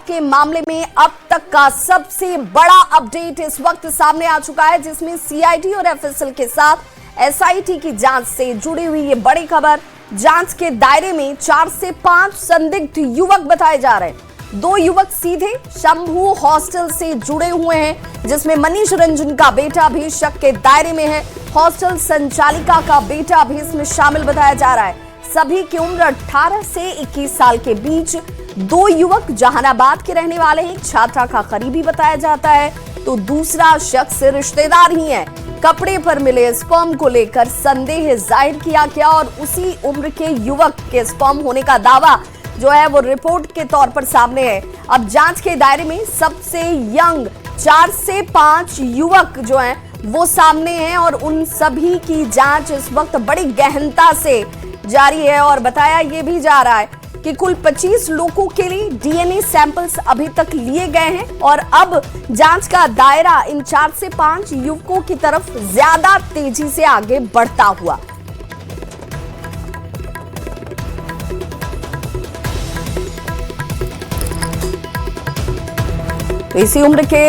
के मामले में अब तक का सबसे बड़ा अपडेट इस वक्त सामने आ चुका है, जिसमें सीआईडी और एफएसएल के साथ एसआईटी की जांच से जुड़ी हुई ये बड़ी खबर। जांच के दायरे में 4 से 5 संदिग्ध युवक बताए जा रहे हैं। 2 युवक सीधे शंभू हॉस्टल से जुड़े हुए हैं, जिसमें मनीष रंजन का बेटा भी शक के दायरे में है। हॉस्टल संचालिका का बेटा भी इसमें शामिल बताया जा रहा है। सभी की उम्र 18 से 21 साल के बीच। 2 युवक जहानाबाद के रहने वाले हैं। एक छात्रा का करीबी बताया जाता है, तो दूसरा शख्स रिश्तेदार ही है। कपड़े पर मिले स्पर्म को लेकर संदेह जाहिर किया गया और उसी उम्र के युवक के स्पर्म होने का दावा जो है वो रिपोर्ट के तौर पर सामने है। अब जांच के दायरे में सबसे यंग 4 से 5 युवक जो हैं वो सामने हैं और उन सभी की जांच इस वक्त बड़ी गहनता से जारी है। और बताया ये भी जा रहा है कि कुल 25 लोगों के लिए डीएनए सैंपल्स अभी तक लिए गए हैं और अब जांच का दायरा इन 4 से 5 युवकों की तरफ ज्यादा तेजी से आगे बढ़ता हुआ। तो इसी उम्र के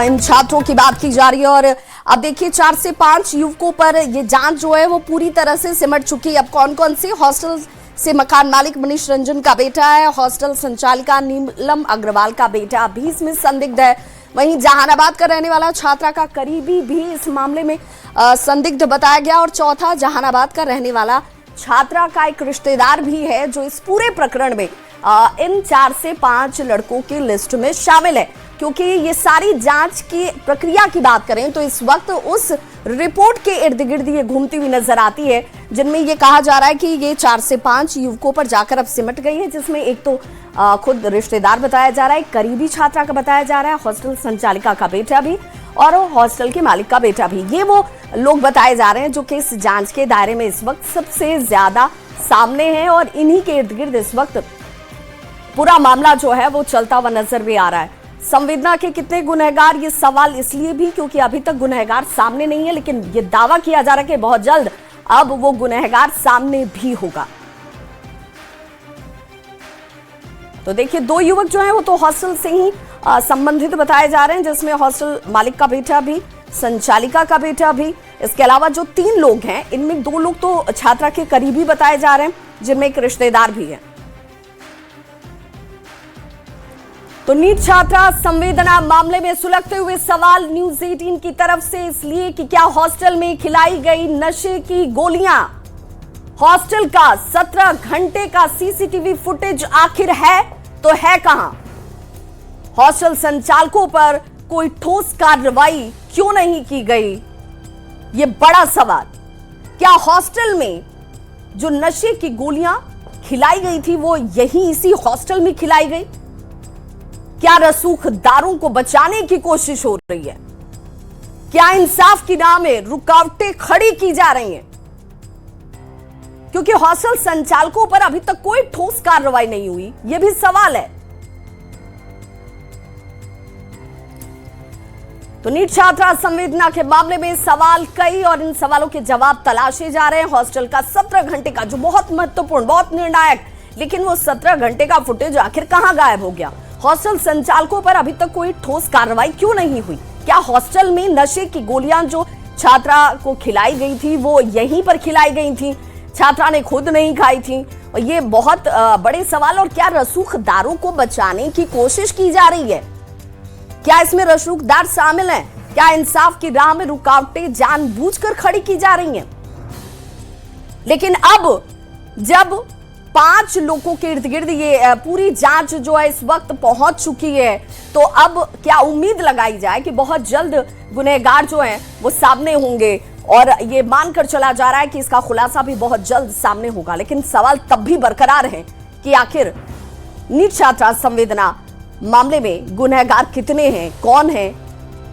इन छात्रों की बात की जा रही है और अब देखिए 4 से 5 युवकों पर ये जांच जो है वो पूरी तरह से सिमट चुकी है। अब कौन कौन से हॉस्टल से मकान मालिक मनीष रंजन का बेटा है, हॉस्टल संचालिका नीलम अग्रवाल का बेटा भी इसमें संदिग्ध है। वहीं जहानाबाद का रहने वाला छात्रा का करीबी भी इस मामले में संदिग्ध बताया गया और चौथा जहानाबाद का रहने वाला छात्रा का एक रिश्तेदार भी है जो इस पूरे प्रकरण में इन 4 से 5 लड़कों की लिस्ट में शामिल है। क्योंकि ये सारी जांच की प्रक्रिया की बात करें तो इस वक्त उस रिपोर्ट के इर्द गिर्द ये घूमती हुई नजर आती है, जिनमें ये कहा जा रहा है कि ये 4 से 5 युवकों पर जाकर अब सिमट गई है, जिसमें एक तो खुद रिश्तेदार बताया जा रहा है, करीबी छात्रा का बताया जा रहा है, हॉस्टल संचालिका का बेटा भी और हॉस्टल के मालिक का बेटा भी। ये वो लोग बताए जा रहे हैं जो कि इस जांच के दायरे में इस वक्त सबसे ज्यादा सामने हैं और इन्हीं के इर्द गिर्द इस वक्त पूरा मामला जो है वो चलता हुआ नजर भी आ रहा है। संवेदना के कितने गुनहगार, ये सवाल इसलिए भी क्योंकि अभी तक गुनहगार सामने नहीं है, लेकिन ये दावा किया जा रहा है कि बहुत जल्द अब वो गुनहगार सामने भी होगा। तो देखिए 2 युवक जो हैं वो तो हॉस्टल से ही संबंधित बताए जा रहे हैं, जिसमें हॉस्टल मालिक का बेटा भी, संचालिका का बेटा भी। इसके अलावा जो 3 लोग हैं इनमें 2 लोग तो छात्रा के करीबी बताए जा रहे हैं, जिनमें एक रिश्तेदार भी है। तो नीट छात्रा संवेदना मामले में सुलगते हुए सवाल न्यूज़ 18 की तरफ से, इसलिए कि क्या हॉस्टल में खिलाई गई नशे की गोलियां, हॉस्टल का 17 घंटे का सीसीटीवी फुटेज आखिर है तो है कहां? हॉस्टल संचालकों पर कोई ठोस कार्रवाई क्यों नहीं की गई, यह बड़ा सवाल। क्या हॉस्टल में जो नशे की गोलियां खिलाई गई थी वो यही इसी हॉस्टल में खिलाई गई? क्या रसूखदारों को बचाने की कोशिश हो रही है? क्या इंसाफ की राह में रुकावटें खड़ी की जा रही हैं? क्योंकि हॉस्टल संचालकों पर अभी तक कोई ठोस कार्रवाई नहीं हुई, यह भी सवाल है। तो नीट छात्रा संवेदना के मामले में सवाल कई और इन सवालों के जवाब तलाशे जा रहे हैं। हॉस्टल का 17 घंटे का जो बहुत महत्वपूर्ण, बहुत निर्णायक, लेकिन वो 17 घंटे का फुटेज आखिर कहां गायब हो गया? हॉस्टल संचालकों पर अभी तक कोई ठोस कार्रवाई क्यों नहीं हुई? क्या हॉस्टल में नशे की गोलियां जो छात्रा को खिलाई गई थी वो यहीं पर खिलाई गई थी, छात्रा ने खुद नहीं खाई थी? और ये बहुत बड़े सवाल। और क्या रसूखदारों को बचाने की कोशिश की जा रही है? क्या इसमें रसूखदार शामिल हैं? क्या इंसाफ की राह में रुकावटें जानबूझकर खड़ी की जा रही हैं? लेकिन अब जब 5 लोगों के इर्द गिर्द ये पूरी जांच जो है इस वक्त पहुंच चुकी है, तो अब क्या उम्मीद लगाई जाए कि बहुत जल्द गुनहगार जो हैं वो सामने होंगे और ये मानकर चला जा रहा है कि इसका खुलासा भी बहुत जल्द सामने होगा। लेकिन सवाल तब भी बरकरार है कि आखिर नीट छात्रा संवेदना मामले में गुनहगार कितने हैं, कौन है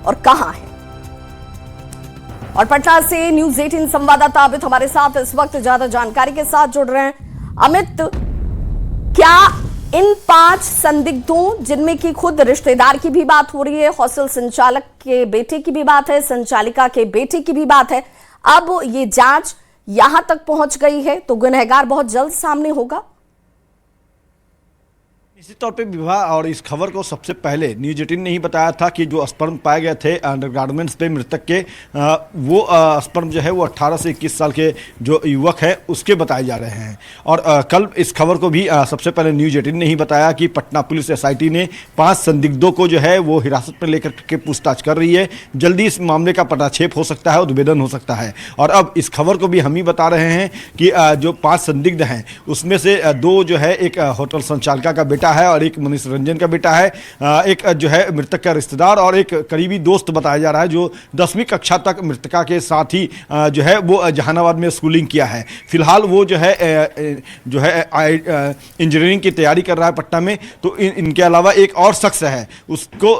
और कहां है? और पटना से न्यूज़ 18 संवाददाता अमित हमारे साथ इस वक्त ज्यादा जानकारी के साथ जुड़ रहे हैं। अमित, क्या इन 5 संदिग्धों, जिनमें की खुद रिश्तेदार की भी बात हो रही है, हॉस्टल संचालक के बेटे की भी बात है, संचालिका के बेटे की भी बात है, अब ये जांच यहां तक पहुंच गई है तो गुनहगार बहुत जल्द सामने होगा? निश्चित तौर पे विवाह और इस खबर को सबसे पहले न्यूज 18 ने ही बताया था कि जो स्पर्म पाए गए थे अंडरगारमेंट्स पे मृतक के, वो स्पर्म जो है वो 18 से 21 साल के जो युवक है उसके बताए जा रहे हैं। और कल इस खबर को भी सबसे पहले न्यूज 18 ने ही बताया कि पटना पुलिस SIT ने 5 संदिग्धों को जो है वो हिरासत में लेकर के पूछताछ कर रही है। जल्दी इस मामले का पटाक्षेप हो सकता है, उद्भेदन हो सकता है। और अब इस खबर को भी हम ही बता रहे हैं कि जो 5 संदिग्ध हैं उसमें से 2 जो है, एक होटल संचालिका का बेटा है और एक मनीष रंजन का बेटा है, एक जो है मृतक का रिश्तेदार और एक करीबी दोस्त बताया जा रहा है जो 10वीं कक्षा तक मृतका के साथ ही जो है वो जहानाबाद में स्कूलिंग किया है। फिलहाल वो जो है इंजीनियरिंग की तैयारी कर रहा है पटना में। तो इनके अलावा एक और शख्स है, उसको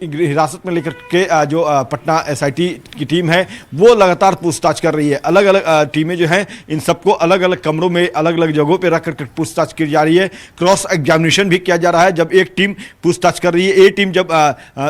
हिरासत में लेकर के जो पटना SIT की टीम है वो लगातार पूछताछ कर रही है। अलग अलग टीमें जो हैं इन सबको अलग अलग कमरों में अलग अलग जगहों पर रख कर पूछताछ की जा रही है। क्रॉस एग्जामिनेशन भी किया जा रहा है। जब एक टीम पूछताछ कर रही है, ए टीम जब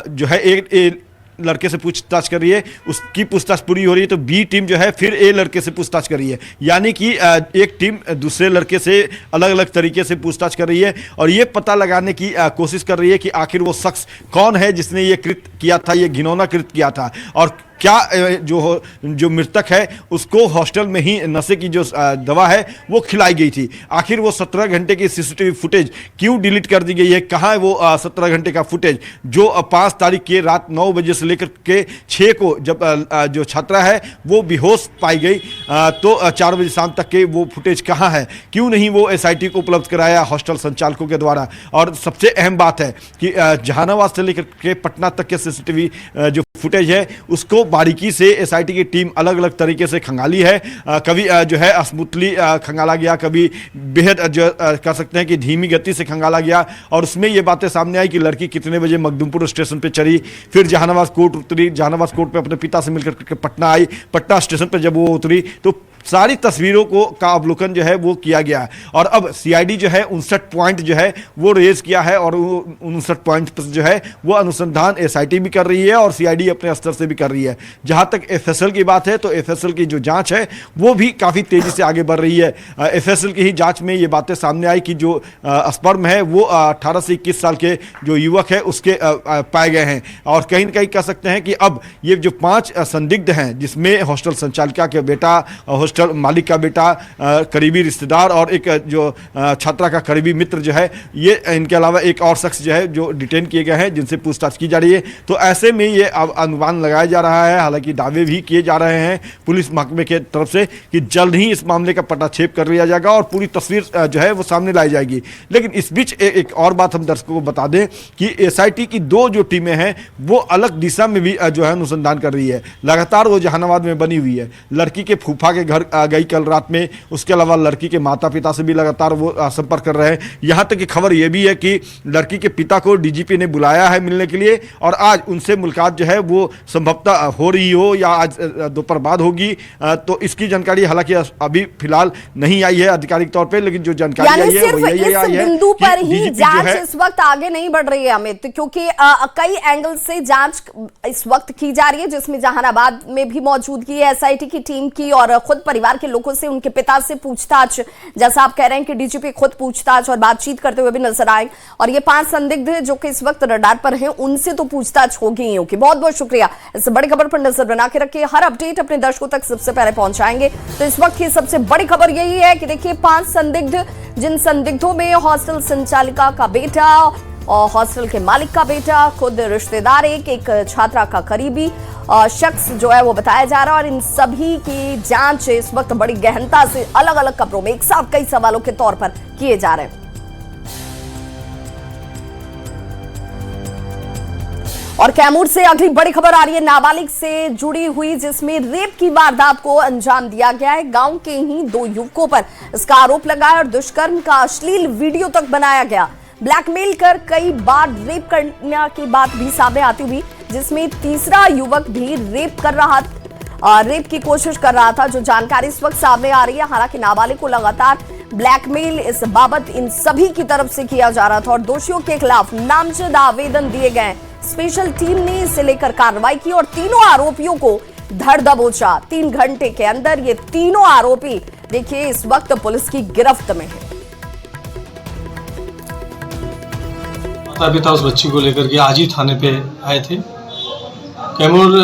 जो है एक लड़के से पूछताछ कर रही है, उसकी पूछताछ पूरी हो रही है, तो बी टीम जो है फिर ए लड़के से पूछताछ कर रही है। यानी कि एक टीम दूसरे लड़के से अलग अलग तरीके से पूछताछ कर रही है और ये पता लगाने की कोशिश कर रही है कि आखिर वो शख्स कौन है जिसने ये कृत्य किया था, ये घिनौना कृत्य किया था। और क्या जो मृतक है उसको हॉस्टल में ही नशे की जो दवा है वो खिलाई गई थी। आखिर वो 17 घंटे की CCTV फुटेज क्यों डिलीट कर दी गई है? कहाँ है वो 17 घंटे का फुटेज जो 5 तारीख के रात 9 बजे से लेकर के 6 को जब जो छात्रा है वो बेहोश पाई गई, तो 4 बजे शाम तक के वो फुटेज कहाँ है? क्यों नहीं वो SIT को उपलब्ध कराया हॉस्टल संचालकों के द्वारा? और सबसे अहम बात है कि जहानाबाद से लेकर के पटना तक के CCTV जो फुटेज है उसको बारीकी से SIT की टीम अलग अलग तरीके से खंगाली है। कभी जो है स्मूथली खंगाला गया, कभी बेहद जो कह सकते हैं कि धीमी गति से खंगाला गया। और उसमें ये बातें सामने आई कि लड़की कितने बजे मखदूमपुर स्टेशन पे चढ़ी, फिर जहानाबाद कोर्ट उतरी, जहानाबाद कोर्ट पे अपने पिता से मिलकर पटना आई, पटना स्टेशन पर जब वो उतरी तो सारी तस्वीरों को का अवलोकन जो है वो किया गया। और अब CID जो है 59 पॉइंट जो है वो रेज किया है और 59 पॉइंट पर जो है वो अनुसंधान SIT भी कर रही है और CID अपने स्तर से भी कर रही है। जहां तक FSL की बात है तो FSL की जो जांच है वो भी काफ़ी तेज़ी से आगे बढ़ रही है। FSL की ही जांच में ये बातें सामने आई कि जो स्पर्म है वो 18 से 21 साल के जो युवक है उसके पाए गए हैं। और कहीं ना कहीं कह सकते हैं कि अब ये जो 5 संदिग्ध हैं जिसमें हॉस्टल संचालिका के बेटा, हॉस्टल मालिक का बेटा, करीबी रिश्तेदार और एक जो छात्रा का करीबी मित्र जो है, ये इनके अलावा एक और शख्स जो है जो डिटेन किए गए हैं जिनसे पूछताछ की जा रही है। तो ऐसे में ये अब अनुमान लगाया जा रहा है, हालांकि दावे भी किए जा रहे हैं पुलिस महकमे के तरफ से कि जल्द ही इस मामले का पटाक्षेप कर लिया जाएगा और पूरी तस्वीर जो है वो सामने लाई जाएगी। लेकिन इस बीच एक और बात हम दर्शकों को बता दें कि SIT की 2 जो टीमें हैं वो अलग दिशा में भी जो है अनुसंधान कर रही है। लगातार वो जहानाबाद में बनी हुई है। लड़की के फूफा के घर गई कल रात में, उसके अलावा लड़की के माता पिता से भी लगातार वो संपर्क कर रहे हैं। यहां तक कि खबर यह भी है कि लड़की के पिता को DGP ने बुलाया है मिलने के लिए और आज उनसे मुलाकात जो है वो संभवतः हो रही हो या आज दोपहर बाद होगी। तो इसकी जानकारी हालांकि अभी फिलहाल नहीं आई है आधिकारिक तौर पे, लेकिन जो जानकारी आई है वो यही आई है बिंदु पर ही जांच इस वक्त आगे नहीं बढ़ रही है अमित, क्योंकि कई एंगल से जांच इस वक्त की जा रही है जिसमें जहानाबाद में भी मौजूदगी है SIT की टीम की और खुद परिवार के लोगों से, उनके पिता से पूछताछ, जैसा आप कह रहे हैं कि DGP खुद पूछताछ और बातचीत करते हुए भी नजर आए। और ये 5 संदिग्ध जो कि इस वक्त रडार पर हैं उनसे तो पूछताछ होगी ही होगी। बहुत बहुत शुक्रिया। इस बड़ी खबर पर नजर बना के रखिए, हर अपडेट अपने दर्शकों तक सबसे पहले पहुंचाएंगे। तो इस वक्त की सबसे बड़ी खबर यही है कि देखिए 5 संदिग्ध, जिन संदिग्धों में हॉस्टल संचालिका का बेटा और हॉस्टल के मालिक का बेटा, खुद रिश्तेदार, एक छात्रा का करीबी शख्स जो है वो बताया जा रहा है। और इन सभी की जांच इस वक्त बड़ी गहनता से अलग अलग खबरों में एक साथ कई सवालों के तौर पर किए जा रहे हैं। और कैमूर से अगली बड़ी खबर आ रही है नाबालिग से जुड़ी हुई, जिसमें रेप की वारदात को अंजाम दिया गया है। गांव के ही 2 युवकों पर इसका आरोप लगाया और दुष्कर्म का अश्लील वीडियो तक बनाया गया। ब्लैकमेल कर कई बार रेप करने की बात भी सामने आती हुई, जिसमें तीसरा युवक भी रेप की कोशिश कर रहा था, जो जानकारी इस वक्त सामने आ रही है। हालांकि नाबालिग को लगातार ब्लैकमेल इस बाबत इन सभी की तरफ से किया जा रहा था और दोषियों के खिलाफ नामजद आवेदन दिए गए। स्पेशल टीम ने इसे लेकर कार्रवाई की और तीनों आरोपियों को धर दबोचा। 3 घंटे के अंदर ये तीनों आरोपी देखिए इस वक्त पुलिस की गिरफ्त में है। माता पिता उस बच्ची को लेकर के आज ही थाने पे आए थे। कैमूर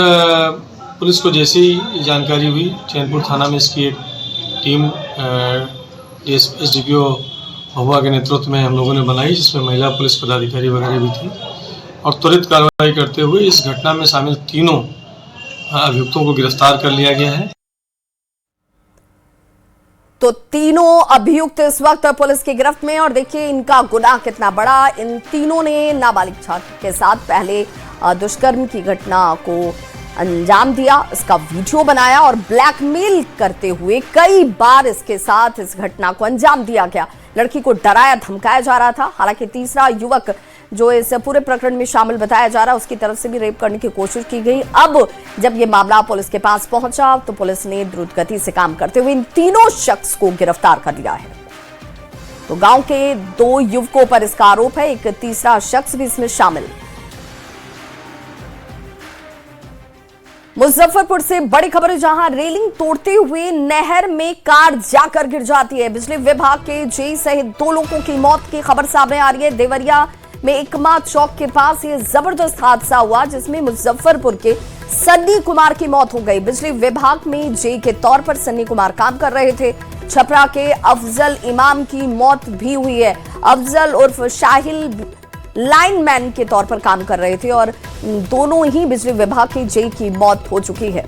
पुलिस को जैसी ही जानकारी हुई, चैनपुर थाना में इसकी एक टीम SDPO महुआ के नेतृत्व में हम लोगों ने बनाई, जिसमें महिला पुलिस पदाधिकारी वगैरह भी थी, और त्वरित कार्रवाई करते हुए इस घटना में शामिल तीनों अभियुक्तों को गिरफ्तार कर लिया गया है। तो तीनों अभियुक्त इस वक्त पुलिस की गिरफ्त में, और देखिए इनका गुनाह कितना बड़ा। इन तीनों ने नाबालिग छात्र के साथ पहले दुष्कर्म की घटना को अंजाम दिया, इसका वीडियो बनाया और ब्लैकमेल करते हुए कई बार इसके साथ इस घटना को अंजाम दिया गया। लड़की को डराया धमकाया जा रहा था। हालांकि तीसरा युवक जो इस पूरे प्रकरण में शामिल बताया जा रहा है, उसकी तरफ से भी रेप करने की कोशिश की गई। अब जब ये मामला पुलिस के पास पहुंचा तो पुलिस ने द्रुत गति से काम करते हुए इन तीनों शख्स को गिरफ्तार कर लिया है। तो गांव के 2 युवकों पर इसका आरोप है, एक तीसरा शख्स भी इसमें शामिल। मुजफ्फरपुर से बड़ी खबर है, जहां रेलिंग तोड़ते हुए नहर में कार जाकर गिर जाती है। बिजली विभाग के जेई सहित 2 लोगों की मौत की खबर सामने आ रही है। देवरिया में एकमा चौक के पास ये जबरदस्त हादसा हुआ, जिसमें मुजफ्फरपुर के सन्नी कुमार की मौत हो गई। बिजली विभाग में जेई के तौर पर सन्नी कुमार काम कर रहे थे। छपरा के अफजल इमाम की मौत भी हुई है। अफजल उर्फ शाहिल लाइनमैन के तौर पर काम कर रहे थे और दोनों ही बिजली विभाग के जेई की मौत हो चुकी है।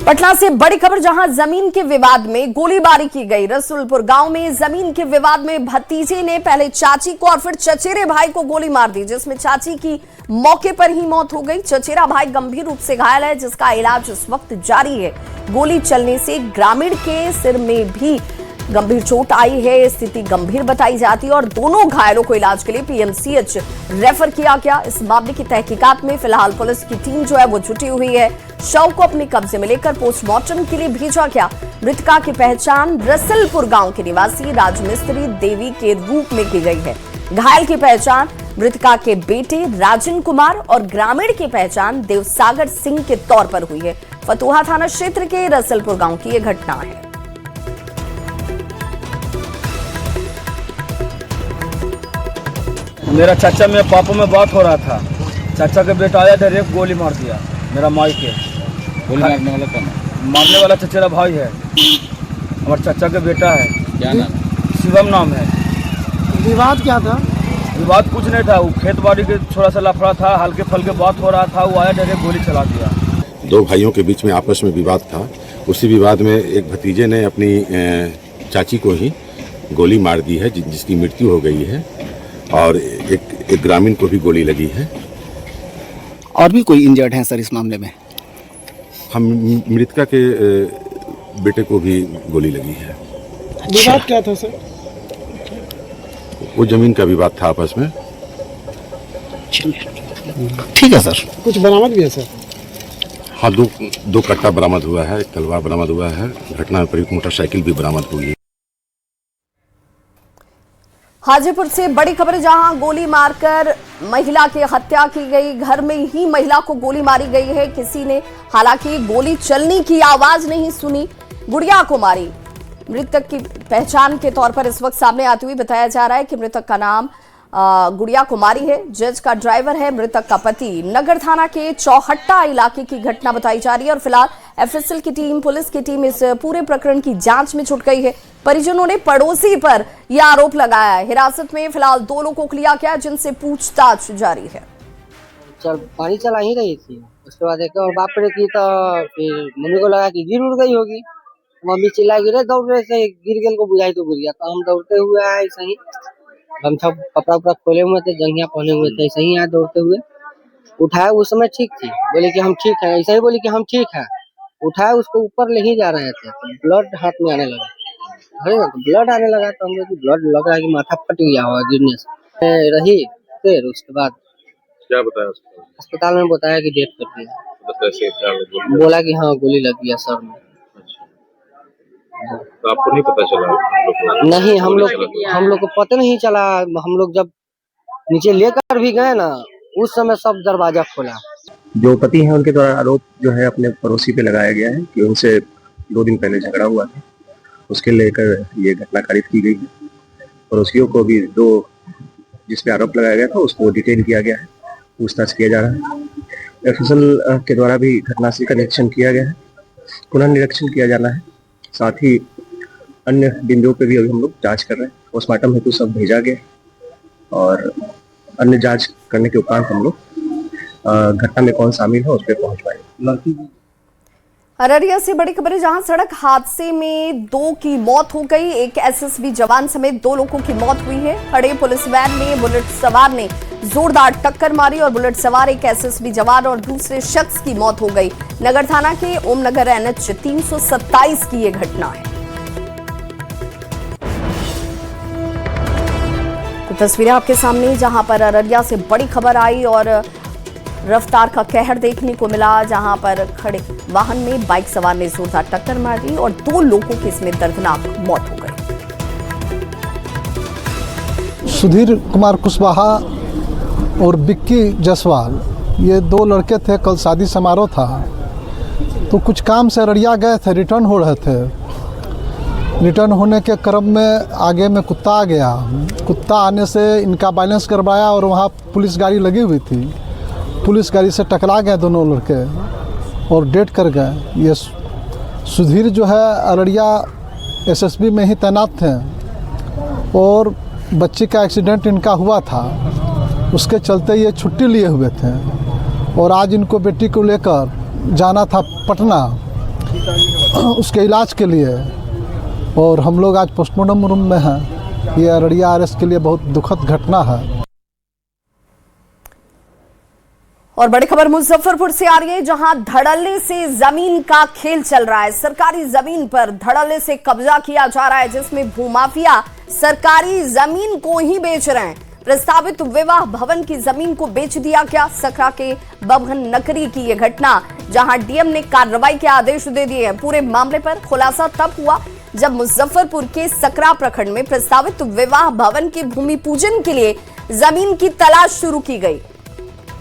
पटना से बड़ी खबर, जहां जमीन के विवाद में गोलीबारी की गई। रसूलपुर गांव में जमीन के विवाद में भतीजे ने पहले चाची को और फिर चचेरे भाई को गोली मार दी, जिसमें चाची की मौके पर ही मौत हो गई। चचेरा भाई गंभीर रूप से घायल है, जिसका इलाज इस वक्त जारी है। गोली चलने से ग्रामीण के सिर में भी गंभीर चोट आई है, स्थिति गंभीर बताई जाती है और दोनों घायलों को इलाज के लिए PMCH रेफर किया गया। इस मामले की तहकीकात में फिलहाल पुलिस की टीम जो है वो जुटी हुई है। शव को अपने कब्जे में लेकर पोस्टमार्टम के लिए भेजा गया। मृतका की पहचान रसलपुर गांव के निवासी राजमिस्त्री देवी के रूप में की गई है। घायल की पहचान मृतका के बेटे राजन कुमार और ग्रामीण की पहचान देवसागर सिंह के तौर पर हुई है। फतुहा थाना क्षेत्र के रसलपुर गांव की यह घटना है। मेरा चाचा मेरे पापा में बात हो रहा था। चाचा का बेटा आया डायरेक्ट गोली मार दिया मेरा माई के। गोली मारने वाला कौन है? मारने वाला चचेरा भाई है, हमारे चाचा का बेटा है। क्या नाम? शिवम नाम है। विवाद क्या था? विवाद कुछ नहीं था, वो खेत बाड़ी के थोड़ा सा लफड़ा था, हल्के फल्के बात हो रहा था। वो आया डायरेक्ट गोली चला दिया। 2 भाइयों के बीच में आपस में विवाद था। उसी विवाद में एक भतीजे ने अपनी चाची को ही गोली मार दी है, जिसकी मृत्यु हो गई है, और एक ग्रामीण को भी गोली लगी है। और भी कोई इंजर्ड हैं सर इस मामले में? हम मृतका के बेटे को भी गोली लगी है। विवाद क्या था सर? वो जमीन का विवाद था आपस में। ठीक है सर। कुछ बरामद भी है सर? हाँ, 2 कट्टा बरामद हुआ है, 1 तलवार बरामद हुआ है। घटना में प्रयुक्त मोटरसाइकिल भी बरामद हुई है। हाजीपुर से बड़ी खबर, जहां गोली मारकर महिला की हत्या की गई। घर में ही महिला को गोली मारी गई है किसी ने। हालांकि गोली चलने की आवाज नहीं सुनी, गुड़िया को मारी। मृतक की पहचान के तौर पर इस वक्त सामने आती हुई बताया जा रहा है कि मृतक का नाम गुड़िया कुमारी है। जज का ड्राइवर है मृतक का पति। नगर थाना के चौहट्टा इलाके की घटना बताई जा रही है और फिलहाल FSL की टीम, पुलिस की टीम इस पूरे प्रकरण की जांच में जुट गई है। परिजनों ने पड़ोसी पर यह आरोप लगाया है। हिरासत में फिलहाल 2 लोगों को लिया गया, जिनसे पूछताछ जारी है। पानी चला ही रही थी, उसके बाद एक और बाप रे की, तो फिर मम्मी को लगा कि गिर उड़ गई होगी। मम्मी चिल्ला गिरे, दौड़ रहे थे, गिर गल को बुझाई तो गिर गया। तो हम दौड़ते हुए आए, सही गमछा कपड़ा उपड़ा खोले हुए थे, जंघिया पहने हुए थे, सही आए दौड़ते हुए। उठाया, उस समय ठीक थी, बोले कि हम ठीक है, ऐसा ही बोले कि हम ठीक है। उठाया, उसको ऊपर ले ही जा रहे थे, तो ब्लड हाथ में आने लगा। ब्लड आने लगा तो हम लोग ब्लड लग रहा है कि माथा फट गया होगा गिरने से। रही फिर उसके बाद क्या बताया? अस्पताल में बताया कि डेथ कर दिया। बोला कि हाँ गोली लग गया सर में। तो आपको नहीं पता चला? नहीं, हम लोग को पता नहीं चला। हम लोग जब नीचे लेकर भी गए ना, उस समय सब दरवाजा खोला। जो पति हैं उनके द्वारा आरोप जो है अपने पड़ोसी पे लगाया गया है कि उनसे 2 दिन पहले झगड़ा हुआ था, उसके लेकर ये घटना कारित की गई है। पड़ोसियों को भी 2 जिस पे आरोप लगाया गया था उसको डिटेन किया गया है, पूछताछ किया जा रहा है। एफएसएल के द्वारा भी घटनास्थल का निरीक्षण किया गया है, पुनः निरीक्षण किया जाना है। साथ ही अन्य बिंदुओं पे भी अभी हम लोग जांच कर रहे हैं। पोस्टमार्टम हेतु सब भेजा गया और अन्य जांच करने के उपरांत हम लोग घटना में कौन शामिल है उस पर पहुंच पाएंगे। अररिया से बड़ी खबर है, जहां सड़क हादसे में 2 की मौत हो गई। एक एसएसबी जवान समेत 2 लोगों की मौत हुई है। खड़े पुलिस वैन में बुलेट सवार ने जोरदार टक्कर मारी और बुलेट सवार एक एसएसबी जवान और दूसरे शख्स की मौत हो गई। नगर थाना के ओमनगर एनएच 327 की यह घटना है। तो तस्वीरें आपके सामने, जहां पर अररिया से बड़ी खबर आई और रफ्तार का कहर देखने को मिला, जहां पर खड़े वाहन में बाइक सवार ने जोरदार टक्कर मार दी और 2 लोगों की इसमें दर्दनाक मौत हो गई। सुधीर कुमार कुशवाहा और बिक्की जायसवाल, ये 2 लड़के थे। कल शादी समारोह था तो कुछ काम से अररिया गए थे, रिटर्न हो रहे थे। रिटर्न होने के क्रम में आगे में कुत्ता आ गया। कुत्ता आने से इनका बैलेंस गड़बड़ाया और वहाँ पुलिस गाड़ी लगी हुई थी। पुलिस गाड़ी से टकरा गए दोनों लड़के और डेथ कर गए। ये सुधीर जो है अररिया एसएसबी में ही तैनात थे और बच्चे का एक्सीडेंट इनका हुआ था, उसके चलते ये छुट्टी लिए हुए थे और आज इनको बेटी को लेकर जाना था पटना उसके इलाज के लिए और हम लोग आज पोस्टमार्टम रूम में हैं। ये अररिया आरएस के लिए बहुत दुखद घटना है। और बड़ी खबर मुजफ्फरपुर से आ रही है, जहां धड़ल्ले से जमीन का खेल चल रहा है। सरकारी जमीन पर धड़ल्ले से कब्जा किया जा रहा है, जिसमें भूमाफिया सरकारी जमीन को ही बेच रहे हैं। प्रस्तावित विवाह भवन की जमीन को बेच दिया गया। सकरा के बभन नकरी की यह घटना, जहां डीएम ने कार्रवाई के आदेश दे दिए हैं। पूरे मामले पर खुलासा तब हुआ जब मुजफ्फरपुर के सकरा प्रखंड में प्रस्तावित विवाह भवन के भूमि पूजन के लिए जमीन की तलाश शुरू की गई।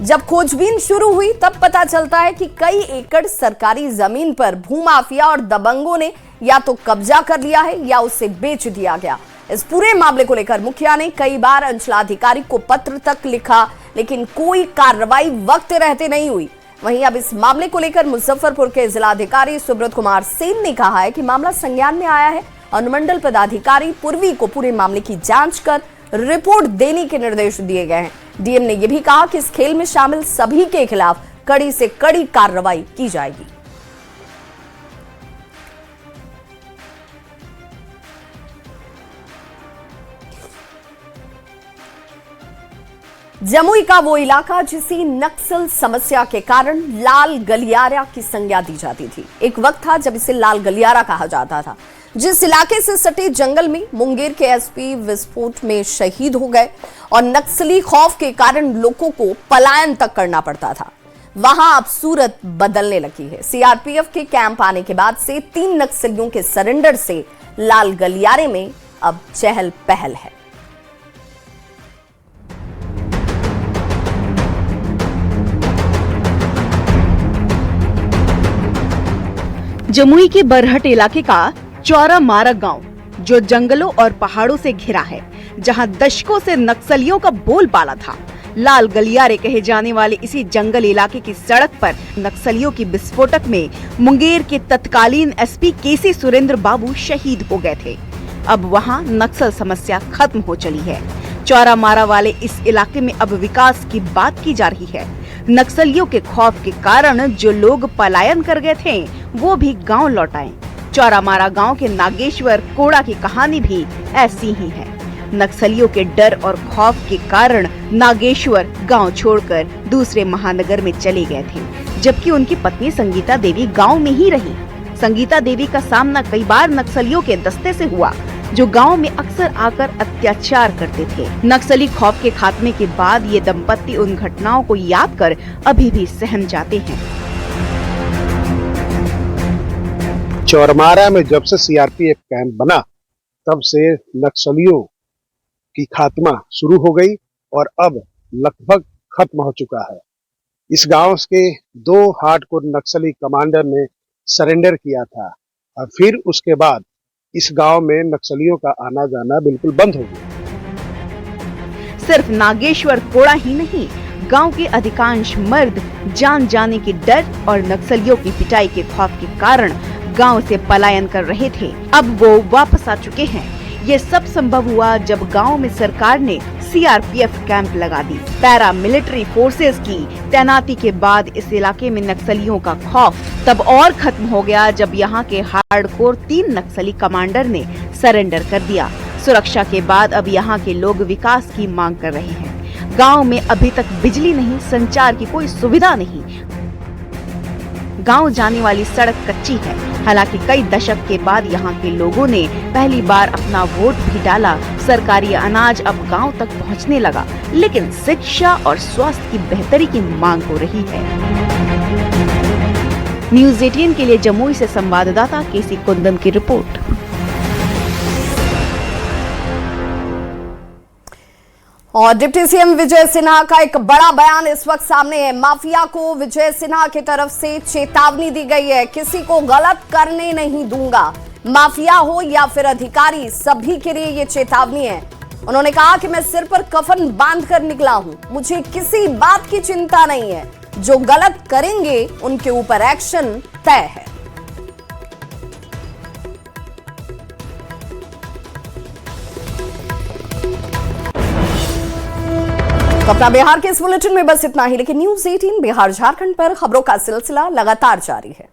जब खोजबीन शुरू हुई तब पता चलता है कि कई एकड़ सरकारी जमीन पर भूमाफिया और दबंगों ने या तो कब्जा कर लिया है या उसे बेच दिया गया। इस पूरे मामले को लेकर मुखिया ने कई बार अंचलाधिकारी को पत्र तक लिखा, लेकिन कोई कार्रवाई वक्त रहते नहीं हुई। वहीं अब इस मामले को लेकर मुजफ्फरपुर के जिलाधिकारी सुब्रत कुमार सेन ने कहा है कि मामला संज्ञान में आया है। अनुमंडल पदाधिकारी पूर्वी को पूरे मामले की जांच कर रिपोर्ट देने के निर्देश दिए गए हैं। डीएम ने यह भी कहा कि इस खेल में शामिल सभी के खिलाफ कड़ी से कड़ी कार्रवाई की जाएगी। जमुई का वो इलाका जिसे नक्सल समस्या के कारण लाल गलियारा की संज्ञा दी जाती थी। एक वक्त था जब इसे लाल गलियारा कहा जाता था। जिस इलाके से सटे जंगल में मुंगेर के एसपी विस्फोट में शहीद हो गए और नक्सली खौफ के कारण लोगों को पलायन तक करना पड़ता था, वहां अब सूरत बदलने लगी है। सीआरपीएफ के कैंप आने के बाद से 3 नक्सलियों के सरेंडर से लाल गलियारे में अब चहल पहल है। जमुई के बरहट इलाके का चौरा मारक गांव, जो जंगलों और पहाड़ों से घिरा है, जहां दशकों से नक्सलियों का बोलबाला था। लाल गलियारे कहे जाने वाले इसी जंगल इलाके की सड़क पर नक्सलियों की विस्फोटक में मुंगेर के तत्कालीन एसपी केसी सुरेंद्र बाबू शहीद हो गए थे। अब वहां नक्सल समस्या खत्म हो चली है। चौरा मारा वाले इस इलाके में अब विकास की बात की जा रही है। नक्सलियों के खौफ के कारण जो लोग पलायन कर गए थे वो भी गांव लौट आए। चौरा मारा गांव के नागेश्वर कोड़ा की कहानी भी ऐसी ही है। नक्सलियों के डर और खौफ के कारण नागेश्वर गांव छोड़कर दूसरे महानगर में चले गए थे, जबकि उनकी पत्नी संगीता देवी गांव में ही रही। संगीता देवी का सामना कई बार नक्सलियों के दस्ते से हुआ, जो गांव में अक्सर आकर अत्याचार करते थे। नक्सली खौफ के खात्मे के बाद ये दंपत्ति उन घटनाओं को याद कर अभी भी सहम जाते हैं। चौरमारा में जब से सीआरपीएफ कैंप बना तब से नक्सलियों की खात्मा शुरू हो गई और अब लगभग खत्म हो चुका है। इस गांव के 2 हार्डकोर नक्सली कमांडर ने सरेंडर किया था और फिर उसके बाद इस गांव में नक्सलियों का आना जाना बिल्कुल बंद हो गया। सिर्फ नागेश्वर कोड़ा ही नहीं, गांव के अधिकांश मर्द जान जाने के डर और नक्सलियों की पिटाई के खौफ के कारण गांव से पलायन कर रहे थे। अब वो वापस आ चुके हैं। ये सब संभव हुआ जब गांव में सरकार ने सीआरपीएफ कैंप लगा दी। पैरा मिलिट्री फोर्सेस की तैनाती के बाद इस इलाके में नक्सलियों का खौफ तब और खत्म हो गया जब यहाँ के हार्डकोर 3 नक्सली कमांडर ने सरेंडर कर दिया। सुरक्षा के बाद अब यहाँ के लोग विकास की मांग कर रहे हैं। गांव में अभी तक बिजली नहीं, संचार की कोई सुविधा नहीं। गांव जाने वाली सड़क कच्ची है। हालांकि कई दशक के बाद यहाँ के लोगों ने पहली बार अपना वोट भी डाला। सरकारी अनाज अब गांव तक पहुँचने लगा, लेकिन शिक्षा और स्वास्थ्य की बेहतरी की मांग हो रही है। न्यूज़ 18 के लिए जमुई से संवाददाता केसी कुंदन की रिपोर्ट। और डिप्टी सीएम विजय सिन्हा का एक बड़ा बयान इस वक्त सामने है। माफिया को विजय सिन्हा की तरफ से चेतावनी दी गई है, किसी को गलत करने नहीं दूंगा। माफिया हो या फिर अधिकारी, सभी के लिए ये चेतावनी है। उन्होंने कहा कि मैं सिर पर कफन बांध कर निकला हूं, मुझे किसी बात की चिंता नहीं है। जो गलत करेंगे उनके ऊपर एक्शन तय है। तो अपना बिहार के इस बुलेटिन में बस इतना ही, लेकिन न्यूज़ 18 बिहार झारखंड पर खबरों का सिलसिला लगातार जारी है।